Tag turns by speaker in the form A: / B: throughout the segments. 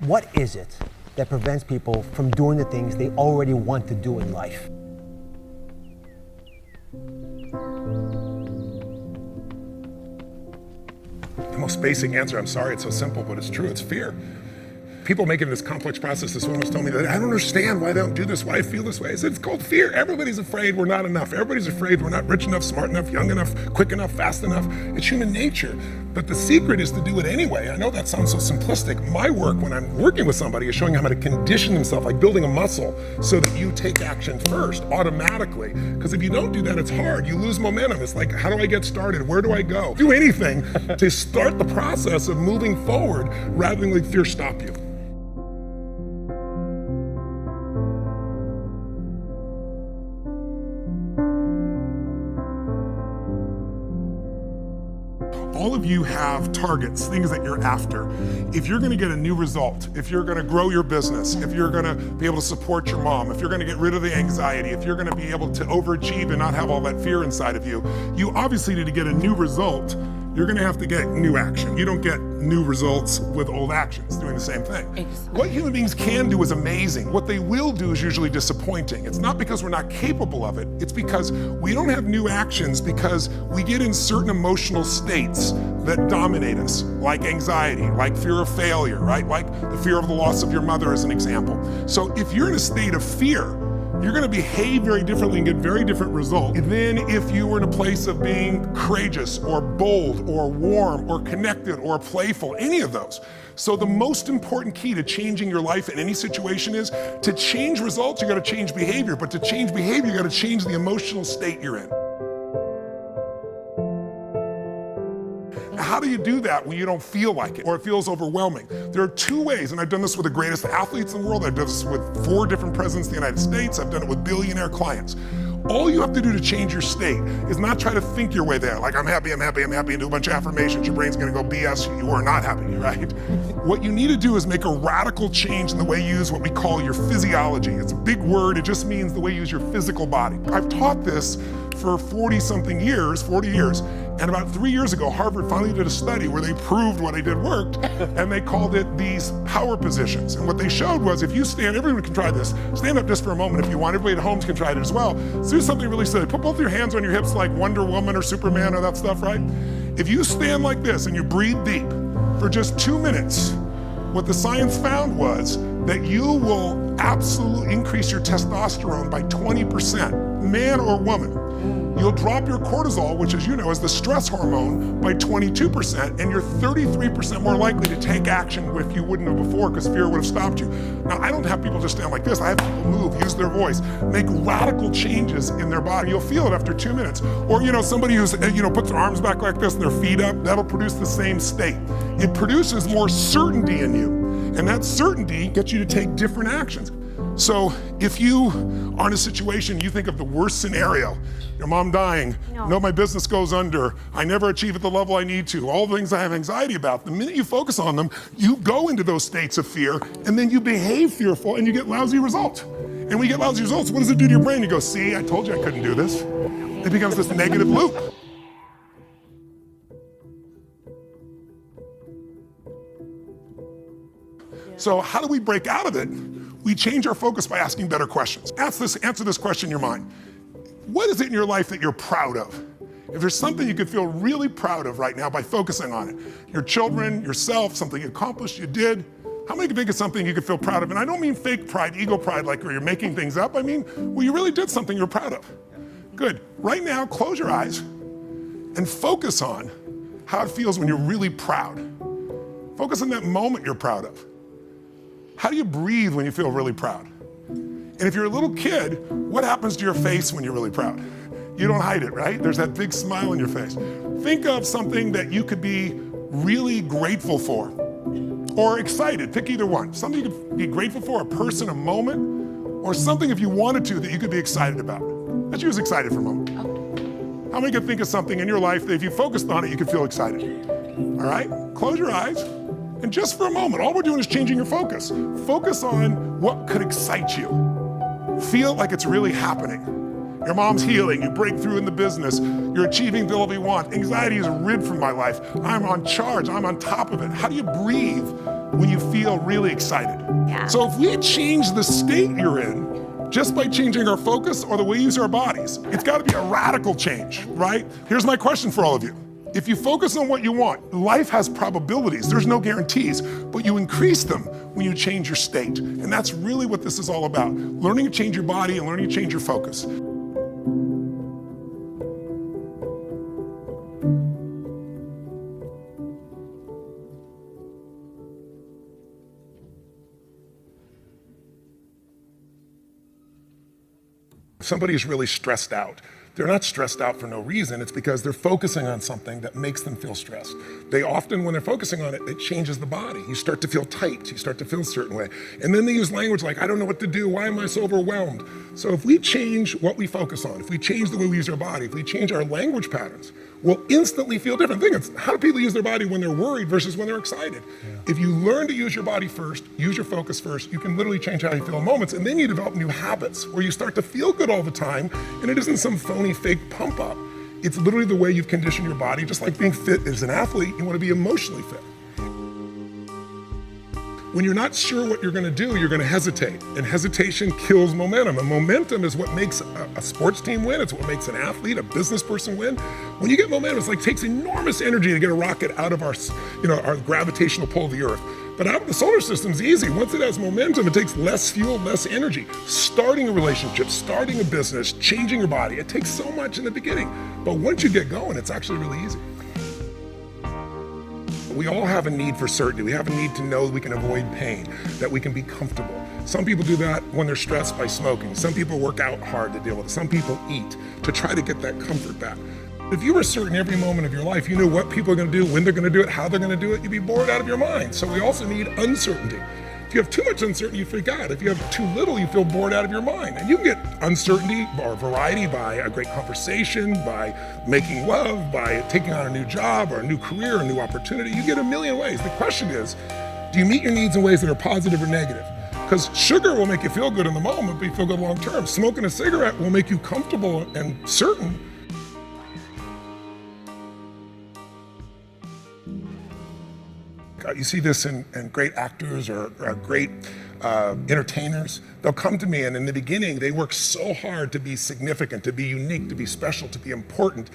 A: What is it that prevents people from doing the things they already want to do in life?
B: The most basic answer, I'm sorry it's so simple, but it's true, it's fear. People making this complex process, this woman was telling me that I don't understand why they don't do this, why I feel this way. I said, it's called fear. Everybody's afraid we're not enough. Everybody's afraid we're not rich enough, smart enough, young enough, quick enough, fast enough. It's human nature. But the secret is to do it anyway. I know that sounds so simplistic. My work when I'm working with somebody is showing them how to condition themselves, like building a muscle, so that you take action first, automatically. Because if you don't do that, it's hard. You lose momentum. It's like, how do I get started? Where do I go? Do anything to start the process of moving forward rather than let fear stop you. All of you have targets, things that you're after. If you're gonna get a new result, if you're gonna grow your business, if you're gonna be able to support your mom, if you're gonna get rid of the anxiety, if you're gonna be able to overachieve and not have all that fear inside of you, you obviously need to get a new result. You're gonna have to get new action. You don't get new results with old actions, doing the same thing.
C: Exactly.
B: What human beings can do is amazing. What they will do is usually disappointing. It's not because we're not capable of it, it's because we don't have new actions because we get in certain emotional states that dominate us, like anxiety, like fear of failure, right? Like the fear of the loss of your mother as an example. So if you're in a state of fear, you're gonna behave very differently and get very different results than if you were in a place of being courageous or bold or warm or connected or playful, any of those. So the most important key to changing your life in any situation is to change results, you gotta change behavior, but to change behavior, you gotta change the emotional state you're in. How do you do that when you don't feel like it or it feels overwhelming? There are two ways, and I've done this with the greatest athletes in the world. I've done this with 4 different presidents of the United States. I've done it with billionaire clients. All you have to do to change your state is not try to think your way there, like I'm happy, I'm happy, I'm happy, and do a bunch of affirmations. Your brain's gonna go BS, you are not happy, right? What you need to do is make a radical change in the way you use what we call your physiology. It's a big word, it just means the way you use your physical body. I've taught this for 40 years, and about 3 years ago, Harvard finally did a study where they proved what I did worked, and they called it these power positions. And what they showed was if you stand, everyone can try this, stand up just for a moment if you want, everybody at home can try it as well. So do something really silly, put both your hands on your hips like Wonder Woman or Superman or that stuff, right? If you stand like this and you breathe deep for just 2 minutes, what the science found was that you will absolutely increase your testosterone by 20%, man or woman. You'll drop your cortisol, which as you know is the stress hormone, by 22%, and you're 33% more likely to take action if you wouldn't have before because fear would have stopped you. Now, I don't have people just stand like this. I have people move, use their voice, make radical changes in their body. You'll feel it after 2 minutes. Or, somebody who's, puts their arms back like this and their feet up, that'll produce the same state. It produces more certainty in you, and that certainty gets you to take different actions. So if you are in a situation, you think of the worst scenario, your mom dying, no, my business goes under, I never achieve at the level I need to, all the things I have anxiety about, the minute you focus on them, you go into those states of fear, and then you behave fearful, and you get lousy results. And when you get lousy results, what does it do to your brain? You go, see, I told you I couldn't do this. It becomes this negative loop. So how do we break out of it? We change our focus by asking better questions. Answer this question in your mind. What is it in your life that you're proud of? If there's something you could feel really proud of right now by focusing on it, your children, yourself, something you accomplished, you did, how many can think of something you could feel proud of? And I don't mean fake pride, ego pride, like where you're making things up. I mean, well, you really did something you're proud of. Good. Right now, close your eyes and focus on how it feels when you're really proud. Focus on that moment you're proud of. How do you breathe when you feel really proud? And if you're a little kid, what happens to your face when you're really proud? You don't hide it, right? There's that big smile on your face. Think of something that you could be really grateful for or excited, pick either one. Something you could be grateful for, a person, a moment, or something if you wanted to that you could be excited about. Let's use excited for a moment. How many could think of something in your life that if you focused on it, you could feel excited? All right, close your eyes. And just for a moment, all we're doing is changing your focus. Focus on what could excite you. Feel like it's really happening. Your mom's healing, you break through in the business, you're achieving the level you want. Anxiety is rid from my life. I'm on charge, I'm on top of it. How do you breathe when you feel really excited.
C: Yeah.
B: So if we change the state you're in, just by changing our focus or the way we use our bodies, it's gotta be a radical change, right? Here's my question for all of you. If you focus on what you want, life has probabilities, there's no guarantees, but you increase them when you change your state. And that's really what this is all about. Learning to change your body and learning to change your focus. Somebody is really stressed out. They're not stressed out for no reason. It's because they're focusing on something that makes them feel stressed. They often, when they're focusing on it, it changes the body. You start to feel tight. You start to feel a certain way. And then they use language like, I don't know what to do. Why am I so overwhelmed? So if we change what we focus on, if we change the way we use our body, if we change our language patterns, we'll instantly feel different. Think of how do people use their body when they're worried versus when they're excited? Yeah. If you learn to use your body first, use your focus first, you can literally change how you feel in moments, and then you develop new habits where you start to feel good all the time, and it isn't some phony fake pump up. It's literally the way you've conditioned your body. Just like being fit as an athlete, you want to be emotionally fit. When you're not sure what you're going to do, you're going to hesitate, and hesitation kills momentum. And momentum is what makes a sports team win. It's what makes an athlete, a business person win. When you get momentum, it's like it takes enormous energy to get a rocket out of our gravitational pull of the Earth. But out of the solar system's easy. Once it has momentum, it takes less fuel, less energy. Starting a relationship, starting a business, changing your body, it takes so much in the beginning. But once you get going, it's actually really easy. We all have a need for certainty. We have a need to know that we can avoid pain, that we can be comfortable. Some people do that when they're stressed by smoking. Some people work out hard to deal with it. Some people eat to try to get that comfort back. If you were certain every moment of your life, you knew what people are going to do, when they're going to do it, how they're going to do it, you'd be bored out of your mind. So we also need uncertainty. If you have too much uncertainty, you freak out. If you have too little, you feel bored out of your mind. And you can get uncertainty or variety by a great conversation, by making love, by taking on a new job or a new career, a new opportunity. You get a million ways. The question is, do you meet your needs in ways that are positive or negative? Because sugar will make you feel good in the moment, but you feel good long term. Smoking a cigarette will make you comfortable and certain. You see this in great actors or great entertainers. They'll come to me, and in the beginning, they work so hard to be significant, to be unique, to be special, to be important.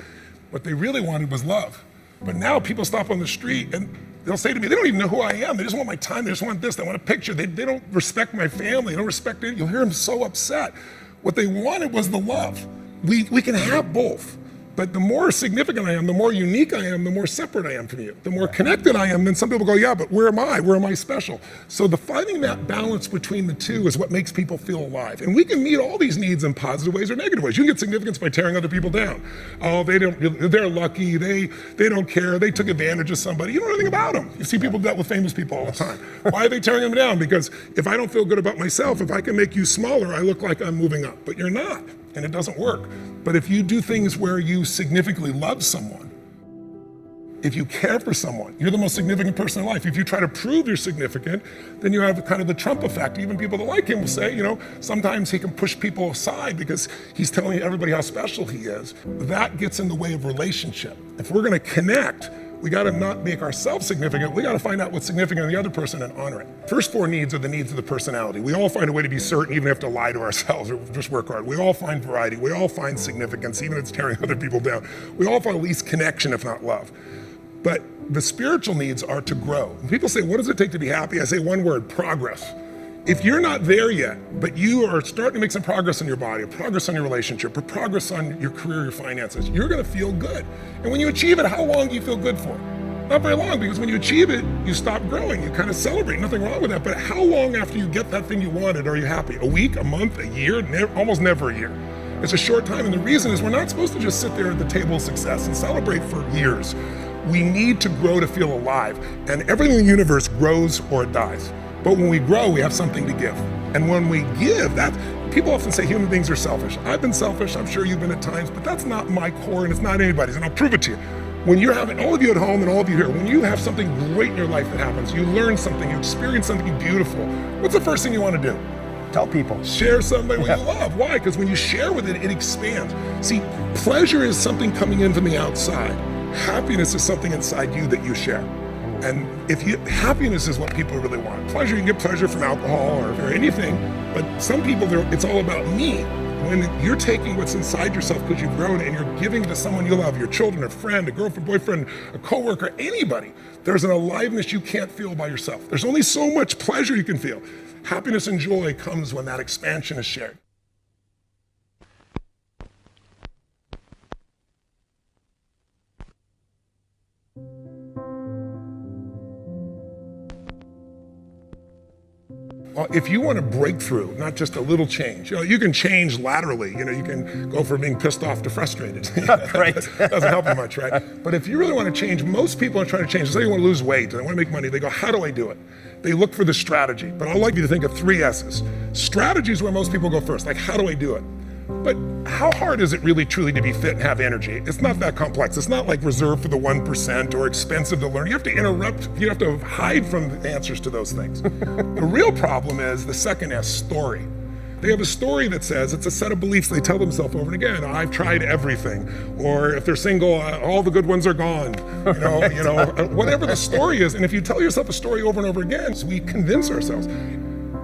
B: What they really wanted was love. But now people stop on the street, and they'll say to me, they don't even know who I am. They just want my time. They just want this. They want a picture. They don't respect my family. They don't respect it. You'll hear them so upset. What they wanted was the love. We can have both. But the more significant I am, the more unique I am, the more separate I am from you. The more connected I am, then some people go, yeah, but where am I? Where am I special? So finding that balance between the two is what makes people feel alive. And we can meet all these needs in positive ways or negative ways. You can get significance by tearing other people down. Oh, they're lucky, they don't care, they took advantage of somebody. You don't know anything about them. You see people do that with famous people all the time. Why are they tearing them down? Because if I don't feel good about myself, if I can make you smaller, I look like I'm moving up, but you're not. And it doesn't work. But if you do things where you significantly love someone, if you care for someone, you're the most significant person in life. If you try to prove you're significant, then you have kind of the Trump effect. Even people that like him will say, sometimes he can push people aside because he's telling everybody how special he is. That gets in the way of relationship. If we're gonna connect, we gotta not make ourselves significant. We gotta find out what's significant in the other person and honor it. First four needs are the needs of the personality. We all find a way to be certain, even if we have to lie to ourselves or just work hard. We all find variety. We all find significance, even if it's tearing other people down. We all find at least connection, if not love. But the spiritual needs are to grow. When people say, what does it take to be happy? I say one word, progress. If you're not there yet, but you are starting to make some progress in your body, or progress on your relationship, or progress on your career, your finances, you're gonna feel good. And when you achieve it, how long do you feel good for? Not very long, because when you achieve it, you stop growing, you kind of celebrate, nothing wrong with that. But how long after you get that thing you wanted are you happy? A week, a month, a year? Almost never a year. It's a short time, and the reason is we're not supposed to just sit there at the table of success and celebrate for years. We need to grow to feel alive, and everything in the universe grows or it dies. But when we grow, we have something to give. And when we give, people often say human beings are selfish. I've been selfish, I'm sure you've been at times, but that's not my core and it's not anybody's, and I'll prove it to you. When you're having, all of you at home and all of you here, when you have something great in your life that happens, you learn something, you experience something beautiful, what's the first thing you want to do?
A: Tell people.
B: Share somebody you love. Why? Because when you share with it, it expands. See, pleasure is something coming in from the outside. Happiness is something inside you that you share. And happiness is what people really want. Pleasure, you can get pleasure from alcohol or anything, but some people, it's all about me. When you're taking what's inside yourself because you've grown and you're giving it to someone you love, your children, a friend, a girlfriend, boyfriend, a coworker, anybody, there's an aliveness you can't feel by yourself. There's only so much pleasure you can feel. Happiness and joy comes when that expansion is shared. Well, if you want a breakthrough, not just a little change, you can change laterally. You can go from being pissed off to frustrated.
A: Right.
B: Doesn't help you much, right? But if you really want to change, most people are trying to change. Say you want to lose weight, and they want to make money. They go, how do I do it? They look for the strategy. But I'd like you to think of 3 S's. Strategy is where most people go first. Like, how do I do it? But how hard is it really truly to be fit and have energy? It's not that complex. It's not like reserved for the 1% or expensive to learn. You have to interrupt, you have to hide from the answers to those things. The real problem is the second S, story. They have a story that says, it's a set of beliefs they tell themselves over and again. I've tried everything. Or if they're single, all the good ones are gone. Whatever the story is. And if you tell yourself a story over and over again, so we convince ourselves.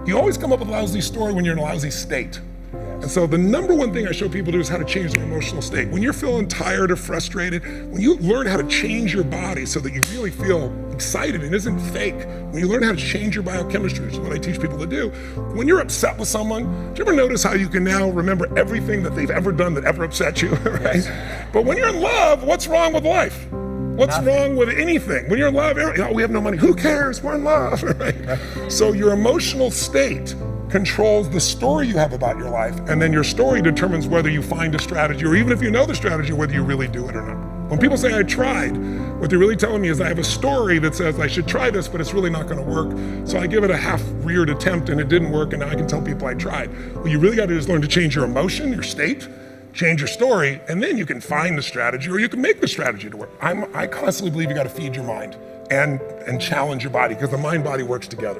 B: You always come up with a lousy story when you're in a lousy state. And so the number one thing I show people to do is how to change their emotional state. When you're feeling tired or frustrated, when you learn how to change your body so that you really feel excited and isn't fake, when you learn how to change your biochemistry, which is what I teach people to do, when you're upset with someone, do you ever notice how you can now remember everything that they've ever done that ever upset you, right? Yes. But when you're in love, what's wrong with life? What's wrong with anything? When you're in love, we have no money. Who cares? We're in love, right? So your emotional state controls the story you have about your life, and then your story determines whether you find a strategy, or even if you know the strategy, whether you really do it or not. When people say I tried, what they're really telling me is I have a story that says I should try this, but it's really not going to work. So I give it a half-reared attempt and it didn't work, and now I can tell people I tried. What you really got to do is learn to change your emotion, your state, change your story, and then you can find the strategy, or you can make the strategy to work. I constantly believe you got to feed your mind and challenge your body, because the mind-body works together.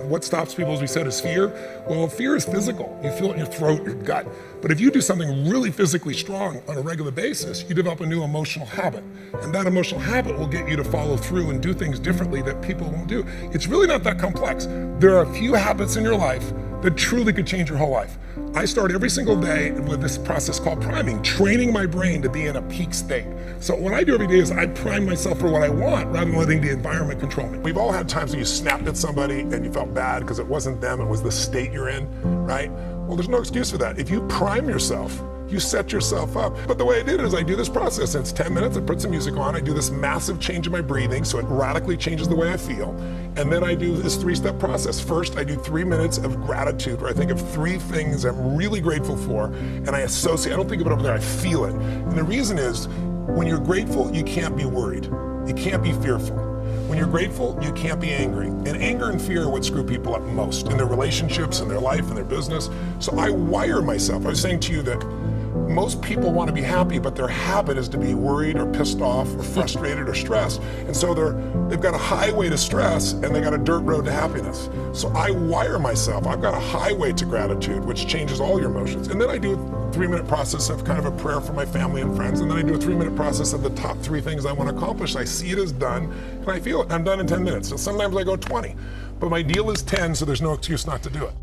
B: What stops people, as we said, is fear. Well, fear is physical. You feel it in your throat, your gut. But if you do something really physically strong on a regular basis, you develop a new emotional habit. And that emotional habit will get you to follow through and do things differently that people won't do. It's really not that complex. There are a few habits in your life that truly could change your whole life. I start every single day with this process called priming, training my brain to be in a peak state. So what I do every day is I prime myself for what I want rather than letting the environment control me. We've all had times when you snapped at somebody and you felt bad because it wasn't them, it was the state you're in, right? Well, there's no excuse for that. If you prime yourself, you set yourself up. But the way I did it is I do this process, and it's 10 minutes, I put some music on, I do this massive change in my breathing so it radically changes the way I feel. And then I do this 3-step process. First, I do 3 minutes of gratitude where I think of 3 things I'm really grateful for, and I don't think of it over there, I feel it. And the reason is, when you're grateful, you can't be worried. You can't be fearful. When you're grateful, you can't be angry. And anger and fear are what screw people up most in their relationships, in their life, in their business. So I wire myself. I was saying to you that most people want to be happy, but their habit is to be worried or pissed off or frustrated or stressed. And so they've got a highway to stress and they got a dirt road to happiness. So I wire myself. I've got a highway to gratitude, which changes all your emotions. And then I do a 3-minute process of kind of a prayer for my family and friends. And then I do a 3-minute process of the top 3 things I want to accomplish. I see it as done and I feel it. I'm done in 10 minutes. So sometimes I go 20, but my deal is 10, so there's no excuse not to do it.